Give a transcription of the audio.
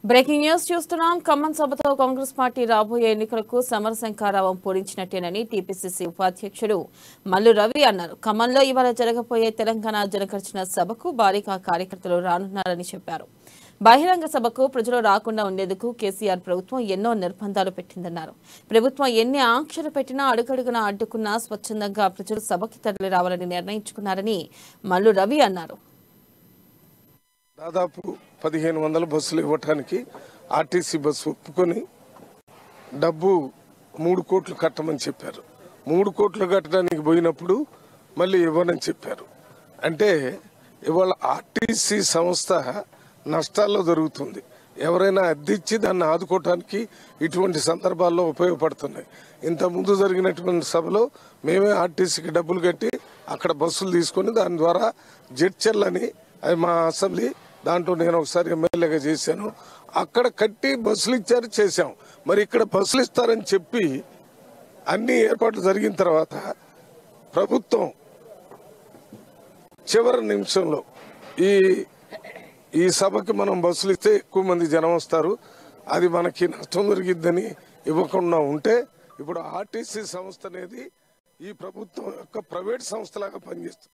Breaking news చూస్తున్నాం. Khammam సభతో Congress party రాబోయే ఎన్నికలకు సమరశంఖారావం పూరించినట్టేనని టీపీసీసీ ఉపాధ్యక్షుడు మల్లు రవి అన్నారు. ఖమ్మంలో ఇవాళ జరగబోయే తెలంగాణ జనగర్జన సభకు భారీగా కార్యకర్తలు రానున్నారని చెప్పారు. బహిరంగ సభకు ప్రజలు రాకుండా ఉండేందుకు కేసీఆర్ ప్రభుత్వం ఎన్నో నిర్బంధాలు పెట్టిందన్నారు. ప్రభుత్వం ఎన్ని ఆంక్షలు పెట్టినా అడుగడుగునా అడ్డుకున్నా స్వచ్ఛందంగా ప్రజలు సభకి తరలి రావాలని నిర్ణయించుకున్నారని మల్లు రవి అన్నారు. దాదాపు 1500 బస్సులు ఇవ్వటానికి ఆర్టీసీ బస్సు ఒప్పుకొని డబ్బు 3 కోట్లు కట్టమని చెప్పారు. 3 కోట్లు కట్టడానికి పోయినప్పుడు మళ్ళీ ఇవ్వనని చెప్పారు. అంటే ఇవాళ ఆర్టీసీ సంస్థ నష్టాల్లో జరుగుతుంది. ఎవరైనా అద్దెచ్చి దాన్ని ఆదుకోవటానికి ఇటువంటి సందర్భాల్లో ఉపయోగపడుతున్నాయి. ఇంతకుముందు జరిగినటువంటి సభలో మేమే ఆర్టీసీకి డబ్బులు కట్టి అక్కడ బస్సులు తీసుకొని దాని ద్వారా జడ్చర్ల్ అని అది మా అసెంబ్లీ దాంట్లో నేను ఒకసారి ఎమ్మెల్యేగా చేశాను. అక్కడ కట్టి బస్సులు ఇచ్చారు, చేశాం. మరి ఇక్కడ బస్సులు ఇస్తారని చెప్పి అన్ని ఏర్పాట్లు జరిగిన తర్వాత ప్రభుత్వం చివరి నిమిషంలో ఈ సభకి మనం బస్సులు ఇస్తే ఎక్కువ మంది జనం వస్తారు, అది మనకి నష్టం జరిగిద్దని ఇవ్వకుండా ఉంటే ఇప్పుడు ఆర్టీసీ సంస్థ అనేది ఈ ప్రభుత్వం యొక్క ప్రైవేట్ సంస్థలాగా పనిచేస్తుంది.